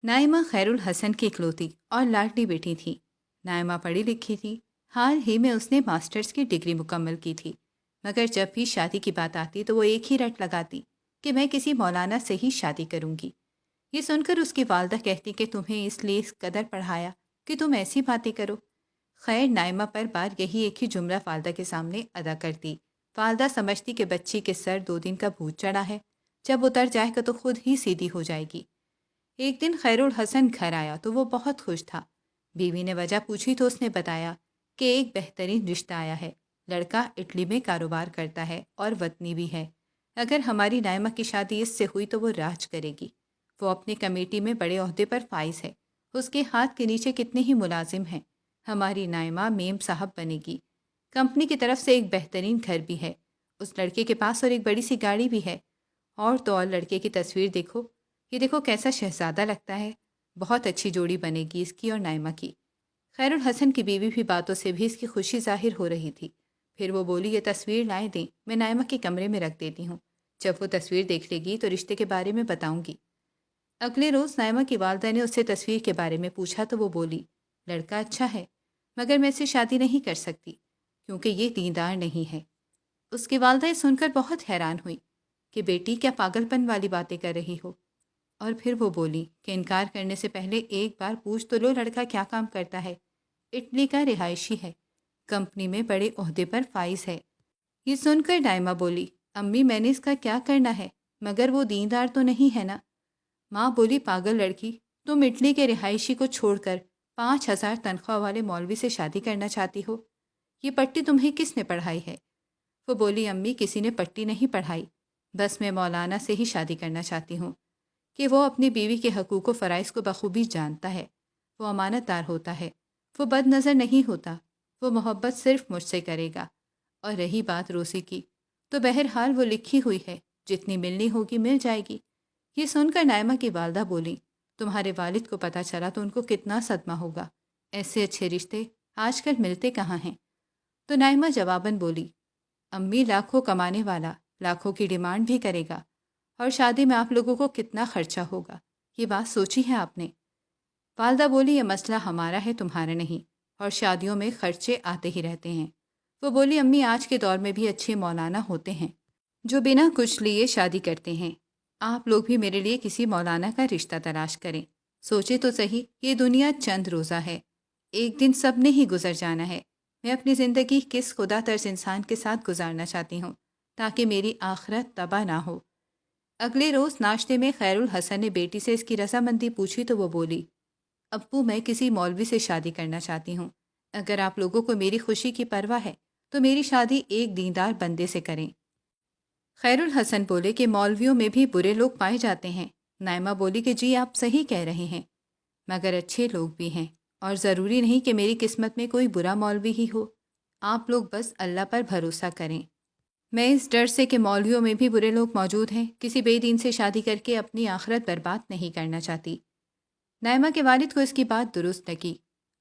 نائمہ خیرالحسن کی اکلوتی اور لاڈلی بیٹی تھی۔ نائمہ پڑھی لکھی تھی، حال ہی میں اس نے ماسٹرز کی ڈگری مکمل کی تھی، مگر جب بھی شادی کی بات آتی تو وہ ایک ہی رٹ لگاتی کہ میں کسی مولانا سے ہی شادی کروں گی۔ یہ سن کر اس کی والدہ کہتی کہ تمہیں اس لیے اس قدر پڑھایا کہ تم ایسی باتیں کرو۔ خیر نائمہ پر بار یہی ایک ہی جملہ والدہ کے سامنے ادا کرتی۔ والدہ سمجھتی کہ بچی کے سر 2 دن کا بھوت چڑھا ہے، جب اتر جائے گا تو خود ہی سیدھی ہو جائے گی۔ ایک دن خیرالحسن گھر آیا تو وہ بہت خوش تھا۔ بیوی نے وجہ پوچھی تو اس نے بتایا کہ ایک بہترین رشتہ آیا ہے، لڑکا اٹلی میں کاروبار کرتا ہے اور وطنی بھی ہے۔ اگر ہماری نائمہ کی شادی اس سے ہوئی تو وہ راج کرے گی۔ وہ اپنی کمیٹی میں بڑے عہدے پر فائز ہے، اس کے ہاتھ کے نیچے کتنے ہی ملازم ہیں۔ ہماری نائمہ میم صاحب بنے گی۔ کمپنی کی طرف سے ایک بہترین گھر بھی ہے، اس لڑکے کے پاس اور ایک بڑی سی گاڑی بھی ہے۔ اور تو اور لڑکے کی تصویر دیکھو، یہ دیکھو کیسا شہزادہ لگتا ہے۔ بہت اچھی جوڑی بنے گی اس کی اور نائمہ کی۔ خیرالحسن کی بیوی بھی باتوں سے بھی اس کی خوشی ظاہر ہو رہی تھی۔ پھر وہ بولی، یہ تصویر لائے دیں، میں نائمہ کے کمرے میں رکھ دیتی ہوں، جب وہ تصویر دیکھ لے گی تو رشتے کے بارے میں بتاؤں گی۔ اگلے روز نائمہ کی والدہ نے اس سے تصویر کے بارے میں پوچھا تو وہ بولی، لڑکا اچھا ہے، مگر میں اس سے شادی نہیں کر سکتی کیونکہ یہ دیندار نہیں ہے۔ اس کی والدہ یہ سن کر بہت حیران ہوئی کہ بیٹی کیا پاگل پن والی باتیں کر رہی ہو، اور پھر وہ بولی کہ انکار کرنے سے پہلے ایک بار پوچھ تو لو لڑکا کیا کام کرتا ہے۔ اٹلی کا رہائشی ہے، کمپنی میں بڑے عہدے پر فائز ہے۔ یہ سن کر نائمہ بولی، امی میں نے اس کا کیا کرنا ہے، مگر وہ دیندار تو نہیں ہے نا۔ ماں بولی، پاگل لڑکی، تم اٹلی کے رہائشی کو چھوڑ کر 5,000 تنخواہ والے مولوی سے شادی کرنا چاہتی ہو؟ یہ پٹی تمہیں کس نے پڑھائی ہے؟ وہ بولی، امی کسی نے پٹی نہیں پڑھائی، بس میں مولانا سے ہی شادی کرنا چاہتی ہوں کہ وہ اپنی بیوی کے حقوق و فرائض کو بخوبی جانتا ہے، وہ امانت دار ہوتا ہے، وہ بد نظر نہیں ہوتا، وہ محبت صرف مجھ سے کرے گا۔ اور رہی بات روسی کی تو بہرحال وہ لکھی ہوئی ہے، جتنی ملنی ہوگی مل جائے گی۔ یہ سن کر نائمہ کی والدہ بولی، تمہارے والد کو پتہ چلا تو ان کو کتنا صدمہ ہوگا، ایسے اچھے رشتے آج کل ملتے کہاں ہیں۔ تو نائمہ جواباً بولی، امی لاکھوں کمانے والا لاکھوں کی ڈیمانڈ بھی کرے گا، اور شادی میں آپ لوگوں کو کتنا خرچہ ہوگا، یہ بات سوچی ہے آپ نے؟ والدہ بولی، یہ مسئلہ ہمارا ہے تمہارا نہیں، اور شادیوں میں خرچے آتے ہی رہتے ہیں۔ وہ بولی، امی آج کے دور میں بھی اچھے مولانا ہوتے ہیں جو بنا کچھ لیے شادی کرتے ہیں، آپ لوگ بھی میرے لیے کسی مولانا کا رشتہ تلاش کریں۔ سوچے تو صحیح، یہ دنیا چند روزہ ہے، ایک دن سب نے ہی گزر جانا ہے۔ میں اپنی زندگی کس خدا ترس انسان کے ساتھ گزارنا چاہتی ہوں تاکہ میری آخرت تباہ نہ ہو۔ اگلے روز ناشتے میں خیرالحسن نے بیٹی سے اس کی رضامندی پوچھی تو وہ بولی، ابو میں کسی مولوی سے شادی کرنا چاہتی ہوں، اگر آپ لوگوں کو میری خوشی کی پرواہ ہے تو میری شادی ایک دیندار بندے سے کریں۔ خیرالحسن بولے کہ مولویوں میں بھی برے لوگ پائے جاتے ہیں۔ نائمہ بولی کہ جی آپ صحیح کہہ رہے ہیں، مگر اچھے لوگ بھی ہیں، اور ضروری نہیں کہ میری قسمت میں کوئی برا مولوی ہی ہو۔ آپ لوگ بس اللہ پر بھروسہ کریں۔ میں اس ڈر سے کہ مولویوں میں بھی برے لوگ موجود ہیں، کسی بے دین سے شادی کر کے اپنی آخرت برباد نہیں کرنا چاہتی۔ نائمہ کے والد کو اس کی بات درست لگی۔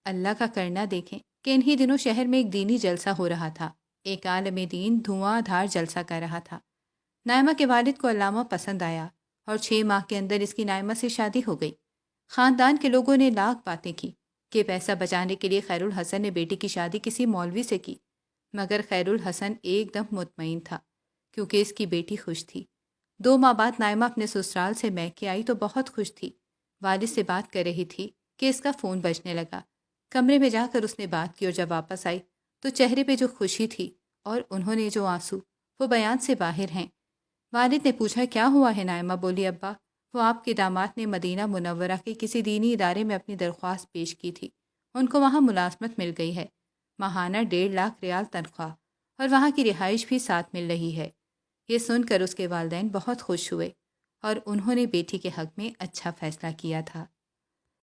اللہ کا کرنا دیکھیں کہ انہی دنوں شہر میں ایک دینی جلسہ ہو رہا تھا، ایک عالم دین دھواں دھار جلسہ کر رہا تھا۔ نائمہ کے والد کو علامہ پسند آیا اور 6 ماہ کے اندر اس کی نائمہ سے شادی ہو گئی۔ خاندان کے لوگوں نے لاکھ باتیں کی کہ پیسہ بچانے کے لیے خیرالحسن نے بیٹی کی شادی کسی مولوی سے کی، مگر خیرالحسن ایک دم مطمئن تھا کیونکہ اس کی بیٹی خوش تھی۔ 2 ماہ بعد نائمہ اپنے سسرال سے میکے آئی تو بہت خوش تھی۔ والد سے بات کر رہی تھی کہ اس کا فون بجنے لگا۔ کمرے میں جا کر اس نے بات کی اور جب واپس آئی تو چہرے پہ جو خوشی تھی اور انہوں نے جو آنسو، وہ بیان سے باہر ہیں۔ والد نے پوچھا، کیا ہوا ہے؟ نائمہ بولی، ابا وہ آپ کے داماد نے مدینہ منورہ کے کسی دینی ادارے میں اپنی درخواست پیش کی تھی، ان کو وہاں ملازمت مل گئی ہے، ماہانہ 1.5 لاکھ ریال تنخواہ، اور وہاں کی رہائش بھی ساتھ مل رہی ہے۔ یہ سن کر اس کے والدین بہت خوش ہوئے اور انہوں نے بیٹی کے حق میں اچھا فیصلہ کیا تھا۔